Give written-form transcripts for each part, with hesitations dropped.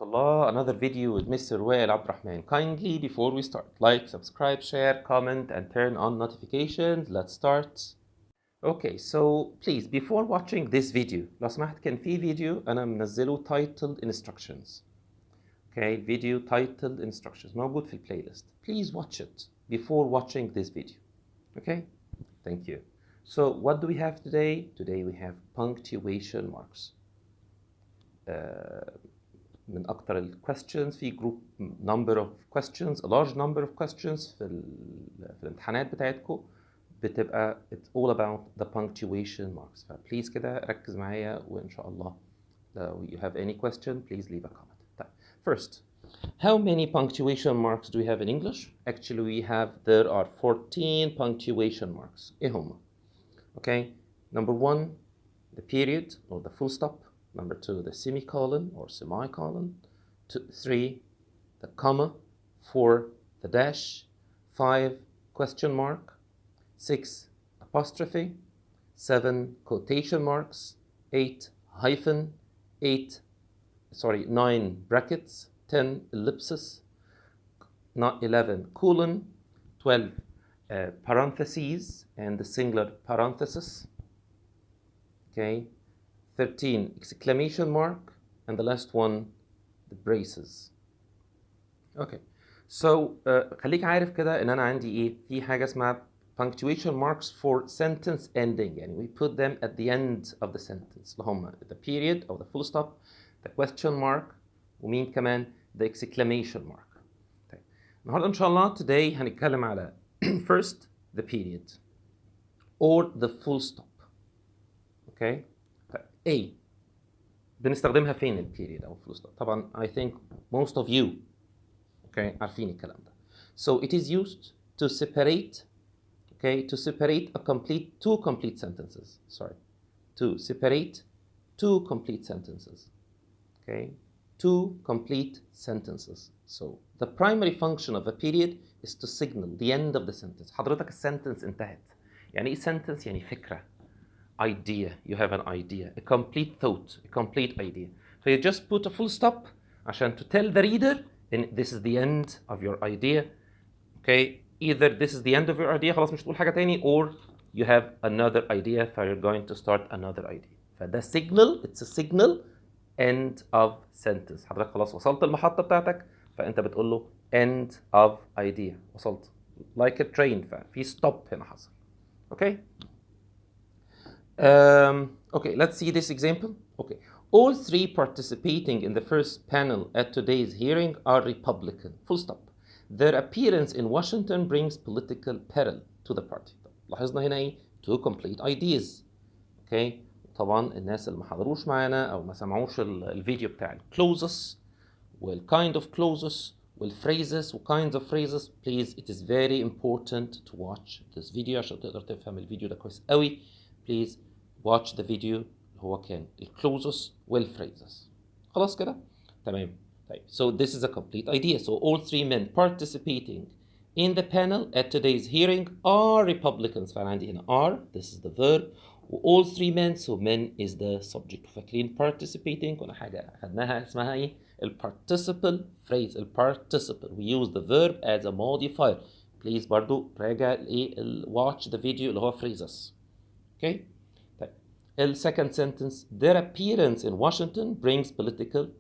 الله. Another video with Mr. Wael Abdurrahman. Kindly, before we start, like, subscribe, share, comment, and turn on notifications. Let's start. Okay, so please, before watching this video, لو سمحت كان في فيديو أنا منزله titled instructions. Okay, video titled instructions موجود في البلاylist. Please watch it before watching this video. Okay, thank you. So what do we have today? Today we have punctuation marks. من أكتر ال questions في group number of questions, a large number of questions في الامتحانات بتاعتكم بتبقى it's all about the punctuation marks. فبليز كده ركز معايا وإن شاء الله لو you have any question please leave a comment. طيب. First, how many punctuation marks do we have in English? Actually there are 14 punctuation marks. إيه هما؟ Okay, number 1, the period or the full stop. Number 2, the semicolon or semicolon. 3, the comma. 4, the dash. 5, question mark. 6, apostrophe. 7, quotation marks. 8, hyphen. 9, brackets. 10, ellipsis. 11, colon. 12, parentheses and the singular parenthesis. Okay. 13, exclamation mark, and the last one, the braces. Okay, so خليك عارف كده إن أنا عندي إيه في حاجة اسمها punctuation marks for sentence ending. يعني we put them at the end of the sentence. اللي هم the period or the full stop, the question mark, ومين كمان the exclamation mark. طيب. النهارده إن شاء الله today هنتكلم على first the period or the full stop. Okay. A بنستخدمها فين البيريد أو full stop؟ طبعا I think most of you okay عارفين الكلام ده. So it is used to separate two complete sentences. To separate two complete sentences. Okay, two complete sentences. So the primary function of a period is to signal the end of the sentence. حضرتك السنتنس انتهت. يعني إيه sentence؟ يعني فكرة. Idea, you have an idea, a complete thought, a complete idea. So you just put a full stop عشان to tell the reader and this is the end of your idea. Okay, either this is the end of your idea خلاص مش تقول حاجة تاني, or you have another idea so you're going to start another idea. فده signal, it's a signal end of sentence. حضرتك خلاص وصلت المحطة بتاعتك فأنت بتقول له end of idea. وصلت like a train ففي stop هنا حصل. Okay. Okay, let's see this example. Okay, all three participating in the first panel at today's hearing are Republican. Full stop. Their appearance in Washington brings political peril to the party. لاحظنا هنا ايه؟ Two complete ideas. Okay, طبعا الناس اللي ما حضروش معانا او ما سمعوش الفيديو بتاع clauses والkind of clauses والphrases وkinds of phrases, please it is very important to watch this video عشان تقدر تفهم الفيديو ده كويس قوي. Please watch the video اللي هو كان clauses والphrases. خلاص كده؟ تمام. طيب. So this is a complete idea. So all three men participating in the panel at today's hearing are Republicans. فأنا عندي هنا are, this is the verb. All three men, so men is the subject. فاكرين participating كنا حاجة أخدناها اسمها إيه؟ participle phrase. participle. We use the verb as a modifier. Please برضو راجع watch the video اللي هو phrases. Okay. طيب. The second sentence, their appearance in Washington brings political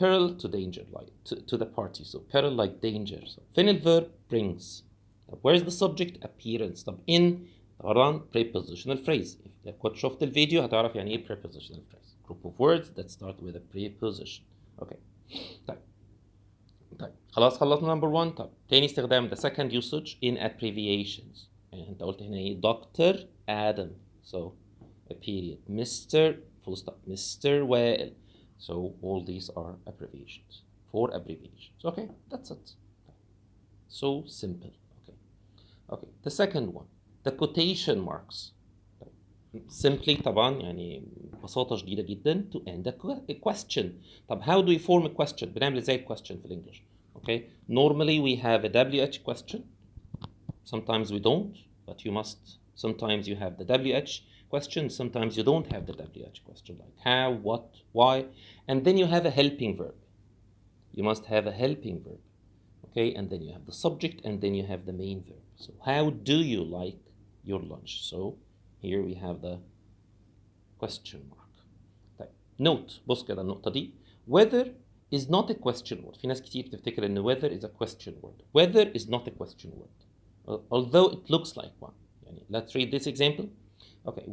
peril to danger, like to the party. So peril like danger. So فين الverb brings. Where's the subject? Appearance. طب in طبعا prepositional phrase. If كنت شفت الفيديو هتعرف يعني ايه prepositional phrase. Group of words that start with a preposition. Okay. طيب. خلاص خلصنا number 1. طيب تاني استخدام the second usage in abbreviations. يعني انت قلت هنا ايه Dr. Adam. So a period. Mr. full stop. Mr. Wael. So all these are abbreviations. 4 abbreviations. Okay, that's it. So simple. Okay. The second one, the quotation marks. Simply طبعا يعني ببساطة شديدة جدا to end a question. طب how do we form a question؟ بنعمل ازاي question في الانجليش؟ Okay. Normally we have a WH question. Sometimes we don't, but you must. Sometimes you have the WH question. Sometimes you don't have the WH question, like how, what, why, and then you have a helping verb. you must have a helping verb. Okay, and then you have the subject, and then you have the main verb. So how do you like your lunch? So here we have the question mark. طيب note، بص كده النقطة دي. Whether is not a question word. في ناس كتير بتفتكر إن whether is a question word. Whether is not a question word, although it looks like one. يعني let's read this example. Okay,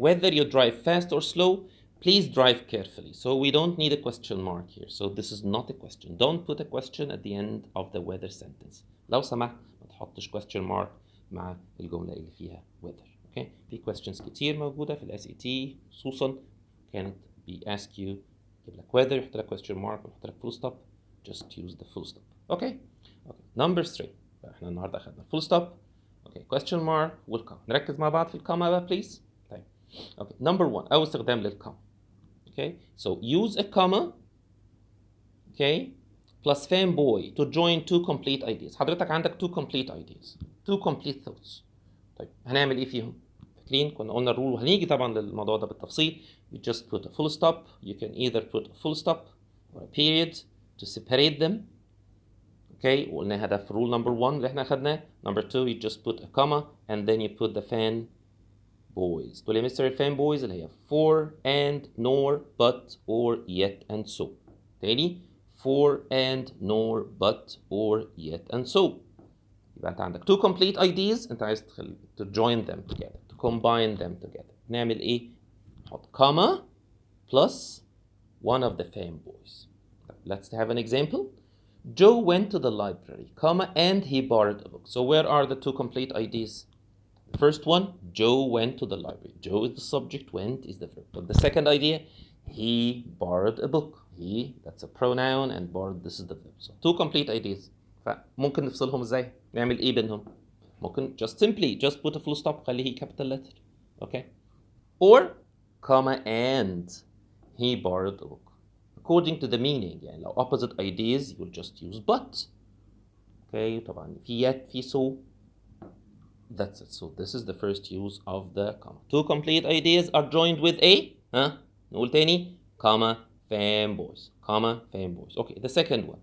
whether you drive fast or slow, please drive carefully. So we don't need a question mark here. So this is not a question. Don't put a question at the end of the whether sentence. لو سمحت ما تحطش question mark مع الجملة اللي فيها whether. Okay. في questions كتير موجودة في ال SAT خصوصا كانت ask you يجيب لك whether يحط لك question mark ويحط لك full stop. Just use the full stop. Okay. Number 3. احنا النهارده اخدنا full stop. Okay. Question mark والكوما. نركز مع بعض في الكوما بقى please. طيب. Okay. Number 1. أول استخدام للكوما. Okay. So use a comma. Okay. Plus fanboy to join two complete ideas. حضرتك عندك two complete ideas. Two complete thoughts. طيب هنعمل ايه فيهم؟ فاكرين كنا قلنا الرول وهنيجي طبعا للموضوع ده بالتفصيل. You just put a full stop. You can either put a full stop or a period to separate them. Okay, وقلناها ده في rule number 1 اللي احنا اخدناه. Number 2 you just put a comma and then you put the fan boys. دول يا مستر fan boys اللي هي for and nor but or yet and so. تاني for and nor but or yet and so. يبقى انت عندك two complete ideas انت عايز to join them together, to combine them together. نعمل ايه؟ نحط comma plus one of the fanboys. Let's have an example. Joe went to the library, comma, and he borrowed a book. So where are the two complete ideas? The first one, Joe went to the library. Joe is the subject, went is the verb. But the second idea, he borrowed a book. He, that's a pronoun, and borrowed, this is the verb. So two complete ideas. فممكن نفصلهم ازاي؟ نعمل ايه بينهم؟ ممكن just simply just put a full stop خليه capital letter. Okay? Or comma and he borrowed a book. According to the meaning يعني لو opposite ideas you will just use but. Okay, طبعا في yet في so. That's it. So this is the first use of the comma. Two complete ideas are joined with a نقول تاني comma fanboys. Comma fanboys. Okay, the second one.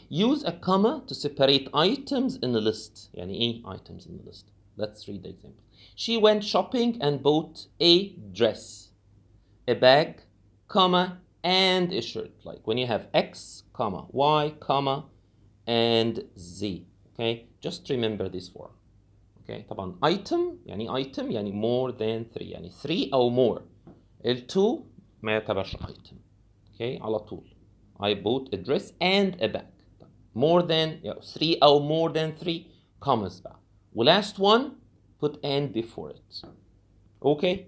Use a comma to separate items in a list. يعني ايه items in the list? Let's read the example. She went shopping and bought a dress, a bag, comma, and a shirt. Like when you have X, comma, Y, comma, and Z. Okay, just remember this form. Okay, طبعا item يعني more than 3 يعني 3 أو more. ال2 ما يعتبرش item. Okay, على طول. I bought a dress and a bag. More than 3 أو more than 3 commas بقى. Last one, put and before it. Okay.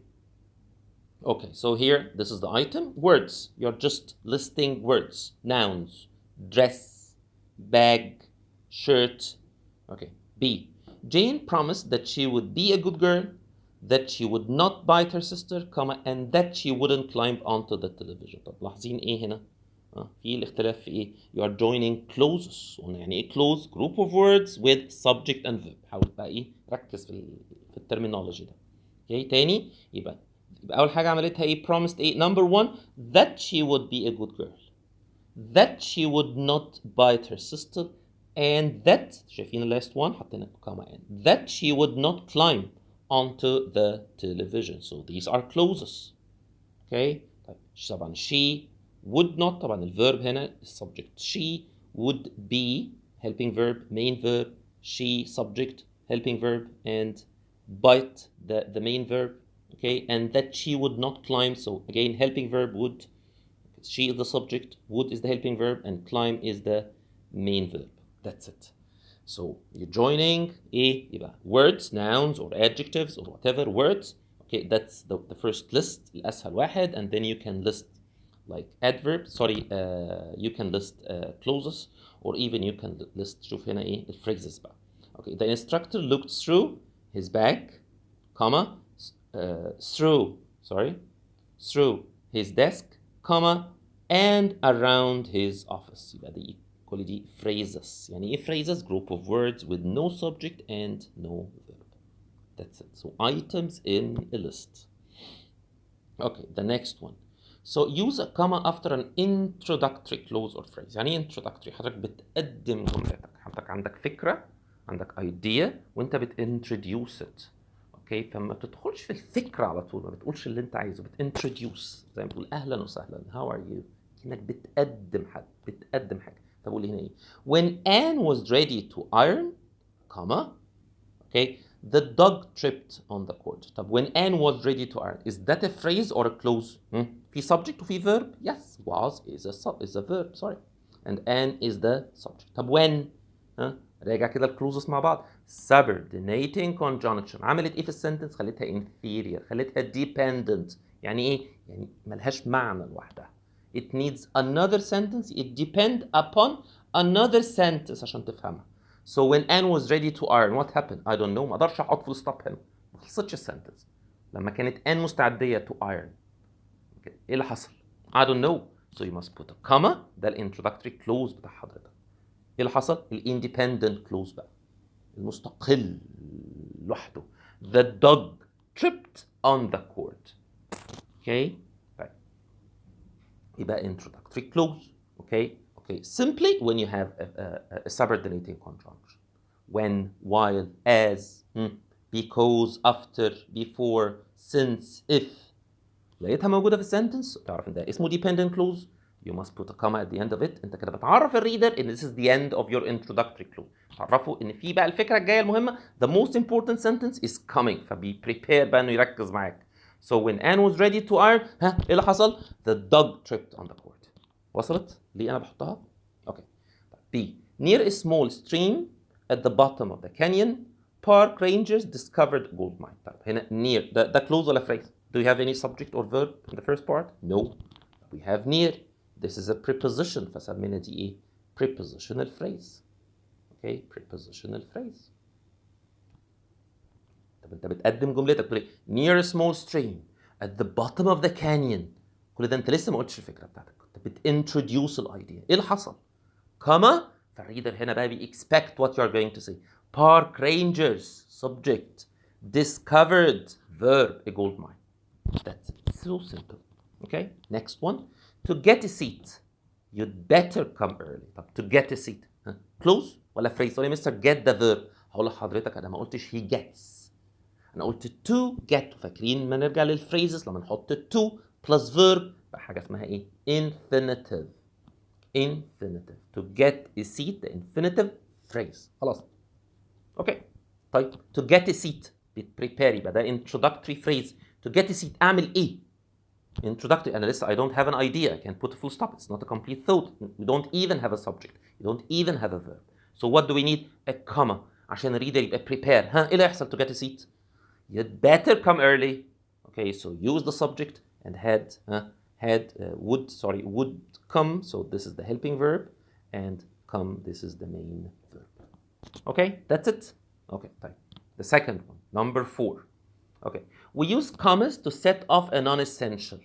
Okay, so here, this is the item. Words, you're just listing words. Nouns, dress, bag, shirt. Okay, B. Jane promised that she would be a good girl, that she would not bite her sister, comma, and that she wouldn't climb onto the television. طب لاحظين ايه هنا؟ في الاختلاف في ايه؟ You are joining clauses. يعني ايه clause? Group of words with subject and verb. حاول بقى ايه؟ ركز في الترمينولوجي ده. Okay, تاني يبقى أول حاجة عملتها إيه؟ promised إيه؟ number 1 that she would be a good girl, that she would not bite her sister, and that شايفين the last one حطينا comma and that she would not climb onto the television. So these are clauses. Okay, طيب طبعا she would not طبعا الverb هنا subject, she would be helping verb, main verb, she subject, helping verb, and bite the main verb. Okay, and that she would not climb. So again, helping verb would, she is the subject, would is the helping verb, and climb is the main verb. That's it. So you're joining words, nouns, or adjectives, or whatever words. Okay, that's the first list, الأسهل واحد, and then you can list like adverbs. You can list clauses, or even you can list شوف هنا the phrases بقى. Okay, the instructor looked through his bag, comma, through his desk, comma, and around his office. يبقى دي كل دي phrases. يعني ايه phrases? Group of words with no subject and no verb. That's it. So items in a list. Okay, the next one. So use a comma after an introductory clause or phrase. يعني ايه introductory؟ حضرتك بتقدم جملتك، حضرتك عندك فكرة، عندك idea وانت بتintroduce it. اوكي، فما بتدخلش في الفكرة على طول، ما بتقولش اللي انت عايزه، بتintroduce زي ما بتقول اهلا وسهلا how are you، انك بتقدم حاجة. طب قول هنا ايه؟ When Anne was ready to iron, comma, okay, the dog tripped on the cord. طب when Anne was ready to iron, is that a phrase or a clause? في subject وفي verb. Yes, was is a verb, sorry. And Anne is the subject. طب when؟ راجع كده الكلوزز مع بعض. Subordinating conjunction عملت ايه في السنتنس؟ خليتها inferior، خليتها dependent. يعني ايه؟ يعني ملهاش معنى لوحدها. It needs another sentence. It depends upon another sentence عشان تفهمها. So when Anne was ready to iron, what happened? I don't know. ما اقدرش احط full stop هنا. ما خلصتش السنتنس. لما كانت Anne مستعدية to iron. ايه اللي حصل؟ I don't know. So you must put a comma. ده الانترودكتوري كلوز بتاع حضرتك. ايه اللي حصل؟ الاندبندنت كلوز بقى. المستقل لوحده. The dog tripped on the cord. Okay? طيب. يبقى introductory clause. Okay? Okay. Simply when you have a subordinating conjunction. When, while, as, because, after, before, since, if. لقيتها موجودة في السنتنس تعرف ان ده اسمه dependent clause. You must put a comma at the end of it. انت كده بتعرف الريدر ان this is the end of your introductory clause. تعرفه ان في بقى الفكرة الجاية المهمة. The most important sentence is coming. فبي prepare بقى انه يركز معاك. So when Anne was ready to iron, ايه اللي حصل؟ The dog tripped on the cord. وصلت؟ ليه انا بحطها؟ اوكي. B. Near a small stream at the bottom of the canyon, park rangers discovered gold mine. طيب هنا near ده clause ولا phrase؟ Do you have any subject or verb in the first part? No. We have near. This is a preposition. فسمينا دي ايه؟ Prepositional phrase. Okay, prepositional phrase. طب انت بتقدم جملتك تقول near a small stream at the bottom of the canyon. كل ده انت لسه ما قلتش الفكره بتاعتك، كنت بتintroduce الايديا. ايه اللي حصل؟ كما فالريدر هنا بقى expect what you are going to say. Park rangers subject discovered verb a gold mine. That's so simple. Okay, next one. To get a seat you'd better come early. طب to get a seat close ولا phrase؟ ولا مستر get the verb. هقول لحضرتك انا ما قلتش he gets، انا قلت to get. فاكرين ما نرجع للفريزز لما نحط to plus verb بحاجه اسمها ايه؟ infinitive. infinitive. To get a seat the infinitive phrase. خلاص. اوكي. طيب to get a seat prepare يبقى ده introductory phrase. To get a seat اعمل ايه؟ Introductory. أنا لسه I don't have an idea. I can't put a full stop. It's not a complete thought. You don't even have a subject. You don't even have a verb. So what do we need? A comma. عشان الريدر يبقى prepare. ها إيه اللي هيحصل to get a seat? You'd better come early. Okay, so use the subject and would come. So this is the helping verb, and come, this is the main verb. Okay, that's it. Okay, طيب. The second one, number 4. Okay, we use commas to set off a non-essential.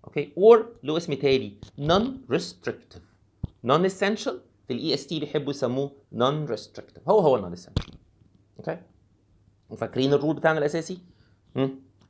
Okay, or له اسم تاني non-restrictive. Non-essential في الاي اس تي بيحبوا يسموه non-restrictive. هو non-essential. Okay. وفاكرين الرول بتاعنا الاساسي؟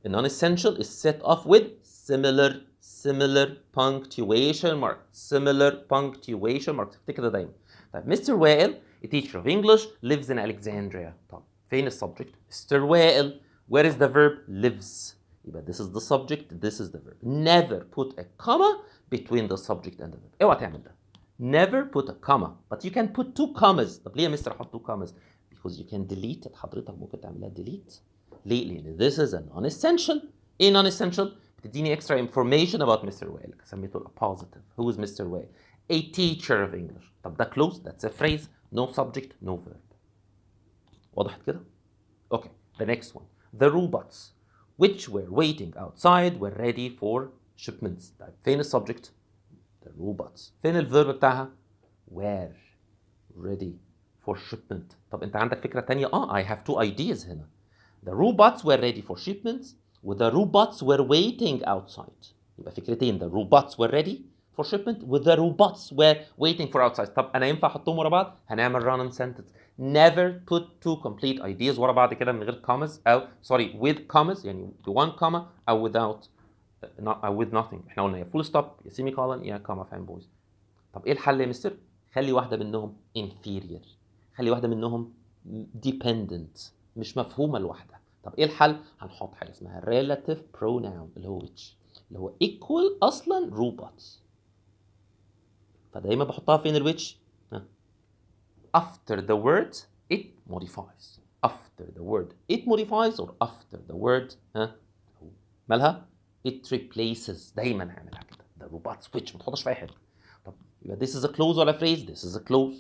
non-essential is set off with similar punctuation mark. Similar punctuation mark. افتكر ده دايما. طيب Mr. وائل a teacher of English lives in Alexandria. طب فين السبجكت؟ Mr. وائل. Where is the verb? Lives. يبقى this is the subject, this is the verb. Never put a comma between the subject and the verb. اوعى تعمل ده. Never put a comma. But you can put 2 commas. طب ليه يا مستر احط 2 commas؟ Because you can delete it. حضرتك ممكن تعملها delete. ليه؟ لأن this is a non-essential. إيه non-essential؟ بتديني extra information about Mr. وائل. سميته a positive. Who is Mr. وائل? A teacher of English. طب ده close. That's a phrase. No subject, no verb. وضحت كده؟ Okay. The next one. The robots which were waiting outside were ready for shipments. طيب فين السبجكت؟ The robots. فين الفيرب بتاعها؟ were ready for shipment. طب انت عندك فكرة تانية؟ I have 2 ideas هنا. The robots were ready for shipments و the robots were waiting outside. يبقى فكرتين. The robots were ready for shipment و the robots were waiting for outside. طب انا ينفع احطهم ورا بعض؟ هنعمل run on sentence. Never put 2 complete ideas ورا بعض كده من غير commas او with commas يعني ب 1 comma او without with nothing. احنا قلنا يا فول ستوب يا سيمي كولن يا كاما فان بويز. طب ايه الحل يا مستر؟ خلي واحده منهم inferior، خلي واحده منهم dependent، مش مفهومه لوحدها. طب ايه الحل؟ هنحط حاجه اسمها relative pronoun اللي هو which، اللي هو equal اصلا robots. فدايما بحطها فين الwhich؟ after the word it modifies. after the word it modifies or after the word مالها؟ it replaces. دايما هعملها كده. ده روبوت switch، ما تحطش في اي حته. طب يبقى this is a clause ولا phrase؟ this is a clause.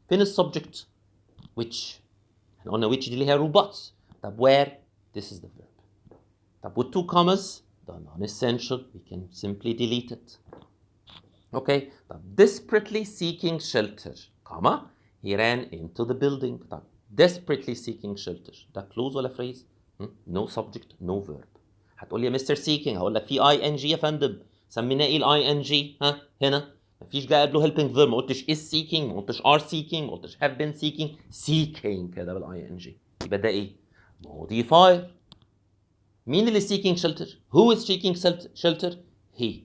فين السبجكت؟ which. احنا قلنا which دي اللي هي robots. طب where؟ this is the verb. طب with two commas ده non-essential. we can simply delete it. Okay. طب desperately seeking shelter, comma he ran into the building. طب desperately seeking shelter ده clause ولا phrase؟ no subject no verb. هتقول لي يا مستر seeking، هقول لك في ing يا فندم. سميناه ايه الاي ing؟ هنا مفيش جاي قبله helping verb. ما قلتش is seeking، ما قلتش are seeking، ما قلتش have been seeking. seeking كده بالاي ing. يبقى ده ايه؟ modifier. مين اللي seeking shelter؟ who is seeking shelter؟ he.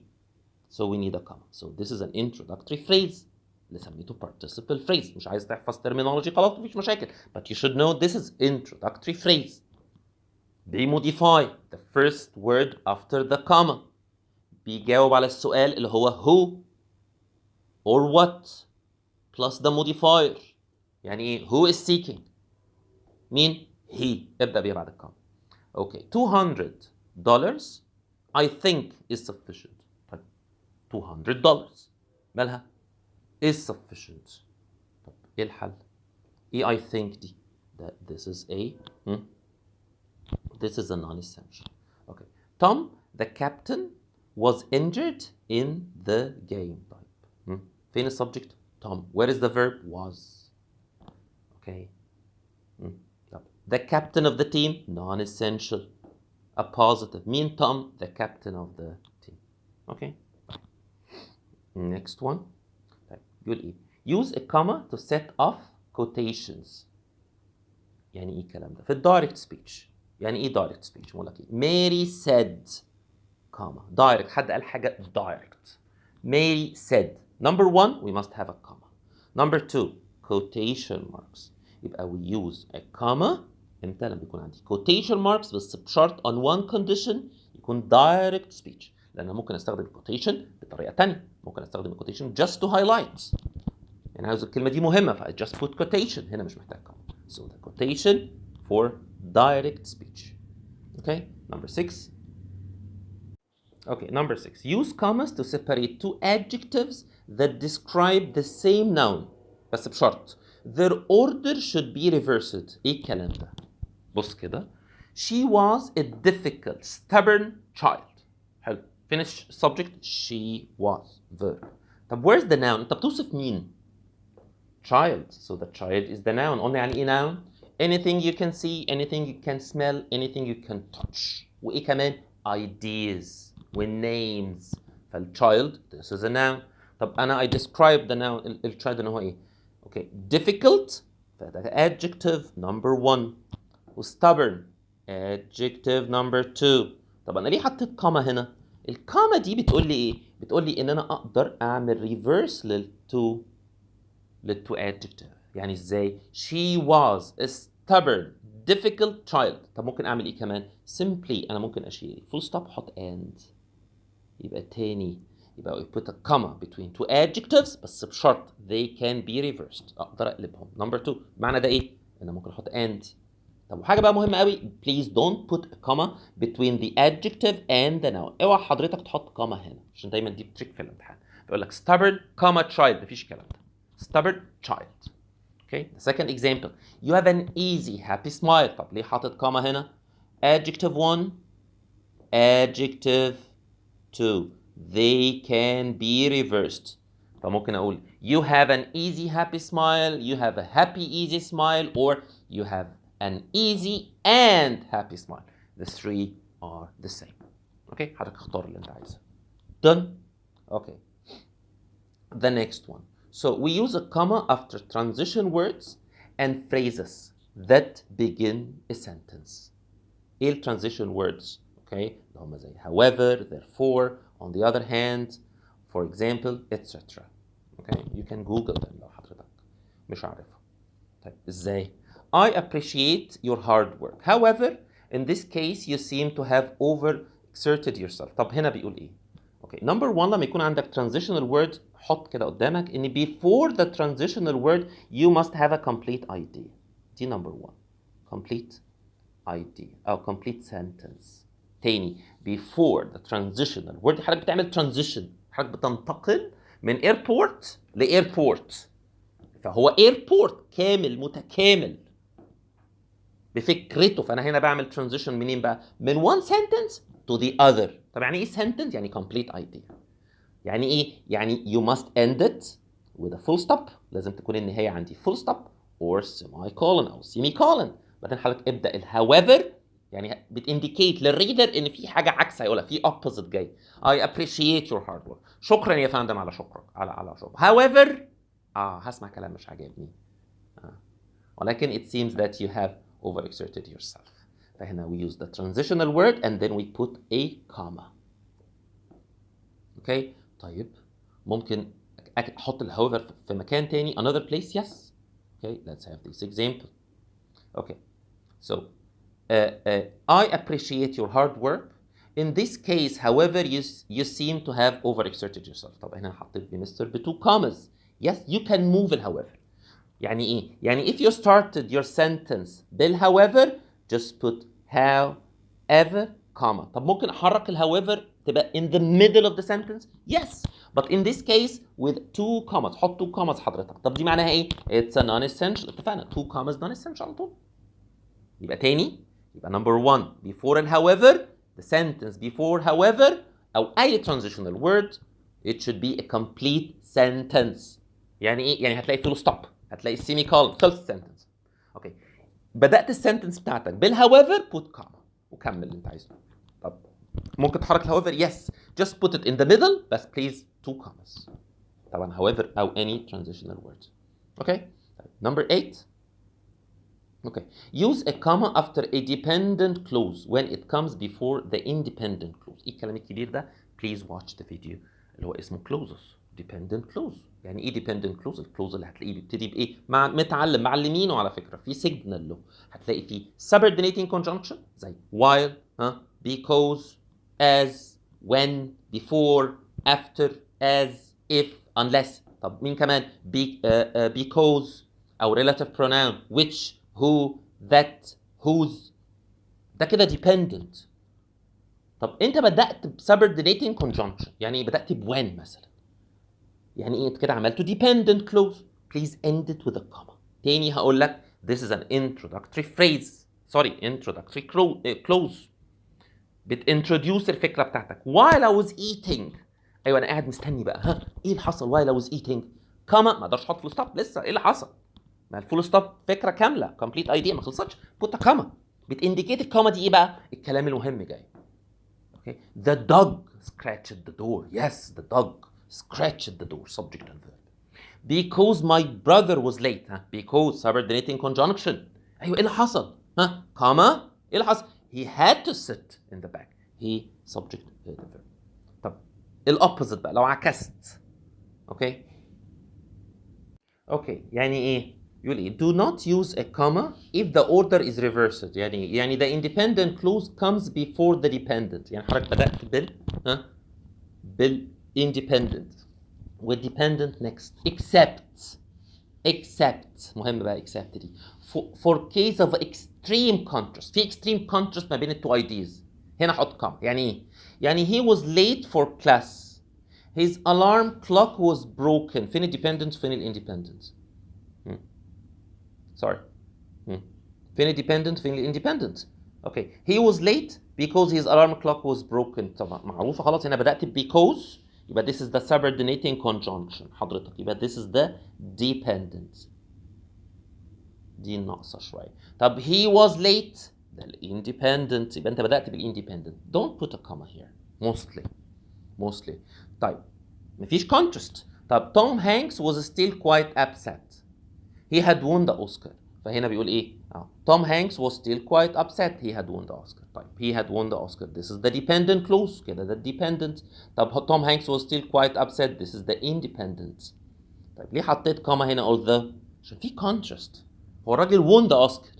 So we need a comma. So this is an introductory phrase اللي سميته participle phrase. مش عايز تحفظ terminology خلاص مفيش مشاكل. But you should know this is introductory phrase. They modify the first word after the comma. بيجاوب على السؤال اللي هو who or what plus the modifier. يعني ايه who is seeking؟ مين؟ he. ابدأ بيه بعد الكوما. Okay, $200 I think is sufficient. طيب $200 مالها؟ is sufficient. طب ايه الحل؟ ايه I think دي؟ this is a this is a non-essential. Okay. Tom the captain was injured in the game. طيب فين السبجكت؟ Tom. Where is the verb? was. Okay. طب the captain of the team non-essential. A positive. مين Tom? The captain of the team. Okay. Next one. طيب يقول ايه؟ Use a comma to set off quotations. يعني ايه الكلام ده؟ في الدايركت سبيتش. يعني ايه دايركت سبيتش؟ بقول لك ايه؟ Mary said comma. دايركت، حد قال حاجه دايركت. Mary said. Number one we must have a comma. Number two quotation marks. يبقى we use a comma امتى؟ لما يكون عندي quotation marks بس بشرط on one condition يكون direct speech. لان ممكن استخدم quotation بطريقه ثانيه. ممكن استخدم quotation just to highlight. يعني عاوز الكلمه دي مهمه ف I just put quotation. هنا مش محتاج comma. So the quotation for direct speech. Okay, number 6. Okay, number 6. Use commas to separate two adjectives that describe the same noun. بس بشرط. Their order should be reversed. ايه الكلام ده؟ بص كده. She was a difficult, stubborn child. حلو. Finish subject. She was. Verb. طب where's the noun؟ انت بتوصف مين؟ Child. So the child is the noun. قلنا يعني ايه noun؟ Anything you can see, anything you can smell, anything you can touch. وايه كمان؟ Ideas والnames. فالchild this is a noun. طب انا I describe the noun الchild ان هو ايه؟ Okay, difficult فده adjective number 1. وstubborn adjective number 2. طب انا ليه حطيت كاما هنا؟ الكاما دي بتقول لي ايه؟ بتقول لي ان انا اقدر اعمل ريفرس للتو adjective. يعني ازاي؟ She was a stubborn difficult child. طب ممكن اعمل ايه كمان؟ simply انا ممكن اشيل full stop احط and. يبقى تاني يبقى we put a comma between two adjectives بس بشرط they can be reversed. اقدر اقلبهم. number 2 معنى ده ايه؟ انا ممكن احط and. طب وحاجه بقى مهمه قوي please don't put a comma between the adjective and the noun. اوعى حضرتك تحط كاما هنا عشان دايما دي بتريك في الامتحان. بيقول لك stubborn comma child. مفيش الكلام ده. stubborn child. Okay, the second example. You have an easy happy smile. طب ليه حاطط كاما هنا؟ adjective 1 adjective 2 they can be reversed. فممكن أقول you have an easy happy smile, you have a happy easy smile, or you have an easy and happy smile. The three are the same. Okay, حضرتك اختار اللي أنت عايزه. Done? Okay. The next one. So we use a comma after transition words and phrases that begin a sentence. ايه transition words؟ okay اللي هم زي however, therefore, on the other hand, for example, etc. okay you can google them لو حضرتك مش عارفها. طيب ازاي؟ I appreciate your hard work. However, in this case you seem to have overexerted yourself. طب هنا بيقول ايه؟ Okay, number one لما يكون عندك transitional word حط كده قدامك ان before the transitional word you must have a complete idea. دي number one. Complete idea أو complete sentence. تاني before the transitional word حضرتك بتعمل transition. حضرتك بتنتقل من airport ل airport. فهو airport كامل متكامل بفكرته. فأنا هنا بعمل transition منين بقى؟ من one sentence to the other. طب يعني إيه sentence؟ يعني complete idea. يعني إيه؟ يعني you must end it with a full stop. لازم تكون النهاية عندي full stop or semicolon أو semicolon. بعدين حضرتك ابدأ however يعني بتindicate للريدر إن في حاجة عكس هيقولها، في opposite جاي. I appreciate your hard work. شكرا يا فندم على شكرك على شكرك. However هسمع كلام مش عاجبني. ولكن it seems that you have overexerted yourself. فهنا we use the transitional word and then we put a comma. Okay. طيب ممكن احط however في مكان تاني another place. Yes. Okay. Let's have this example. Okay. So I appreciate your hard work. In this case, however, you seem to have overexerted yourself. طب هنا حطيت بمستر ب 2 commas. Yes, you can move it however. يعني ايه؟ يعني if you started your sentence بال however just put however comma. طب ممكن احرك ال however تبقى in the middle of the sentence? Yes. But in this case with 2 commas. حط 2 commas حضرتك. طب دي معناها ايه؟ It's a non-essential. اتفقنا 2 commas non-essential على طول. يبقى تاني يبقى number 1 before ال however the sentence before however أو أي transitional word it should be a complete sentence. يعني إيه؟ يعني هتلاقي full stop، هتلاقي semicolon، خلص sentence. أوكي. بدأت السنتنس بتاعتك بال however put comma وكمل اللي أنت عايزه. طب ممكن تحرك however yes just put it in the middle بس please 2 commas. طبعا however أو any transitional word. أوكي. Number 8. Okay. Use a comma after a dependent clause when it comes before the independent clause. ايه الكلام الكبير ده؟ Please watch the video اللي هو اسمه clauses. Dependent clause. يعني ايه dependent clause؟ الكلوز اللي هتلاقيه بيبتدي بايه؟ معلمينه على فكرة في signal له. هتلاقي فيه subordinating conjunction زي while, because, as, when, before, after, as, if, unless. طب مين كمان؟ because أو relative pronoun which, who, that, whose. ده كده dependent. طب انت بدأت ب subordinating conjunction يعني بدأت ب when مثلا. يعني ايه انت كده عملته dependent clause. Please end it with a comma. تاني هقول لك this is an introductory phrase. introductory clause. بتintroduce الفكرة بتاعتك. while I was eating. ايوه انا قاعد مستني بقى ايه اللي حصل while I was eating. comma ما اقدرش احط فول ستوب لسه. ايه اللي حصل؟ ما الفول ستوب فكره كامله complete idea ما خلصتش. بوت كاما بتindicate الكاما دي ايه بقى؟ الكلام المهم جاي. اوكي. The dog scratched the door. Yes, the dog scratched the door. Subject and verb. Because my brother was late. Because subordinating conjunction. ايوه ايه اللي حصل؟ كاما ايه اللي حصل؟ He had to sit in the back. He subject the verb. طب الopposite بقى لو عكست. اوكي. اوكي يعني ايه؟ يقول ايه؟ Do not use a comma if the order is reversed. يعني the independent clause comes before the dependent. يعني حضرتك بدأت بال independent والdependent next except مهم بقى except دي for case of extreme contrast. في extreme contrast ما بين ال two ideas. هنا حط comma. يعني ايه؟ يعني he was late for class. His alarm clock was broken. فين الديبندنت وفين الاندبندنت؟ Sorry. فين الديبندنت فين الاندبندنت؟ اوكي. He was late because his alarm clock was broken. طبعا معروفة خلاص. هنا بدأت because يبقى this is the subordinating conjunction حضرتك. يبقى this is the dependent. دي ناقصة شوية. طب he was late ده الاندبندنت. يبقى أنت بدأت بالاندبندنت. Don't put a comma here. Mostly. طيب مفيش contrast. طب Tom Hanks was still quite upset. He had won the Oscar. فهنا بيقول ايه؟ Tom Hanks was still quite upset he had won the Oscar. طيب he had won the Oscar. This is the dependent clause. كده ده dependent. طب Tom Hanks was still quite upset. This is the independent. طيب ليه حطيت كوما هنا or the؟ عشان في contrast. هو الراجل won the Oscar.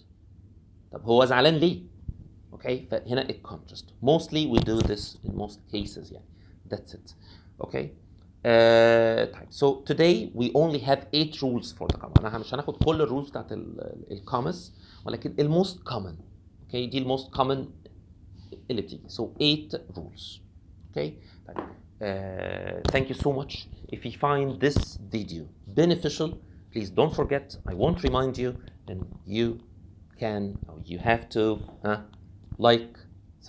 طب هو زعلان ليه؟ Okay, فهنا it contrast. Mostly we do this in most cases يعني. That's it. Okay. طيب so today we only have 8 rules for the comma. أنا مش هناخد كل الرولز بتاعت الكوماس ولكن most common. Okay, دي most common اللي بتيجي. So 8 rules. Okay. طيب. Thank you so much. If you find this video beneficial, please don't forget, I won't remind you, and you can, or you have to like,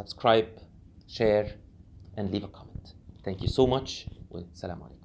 subscribe, share, and leave a comment. Thank you so much. والسلام عليكم.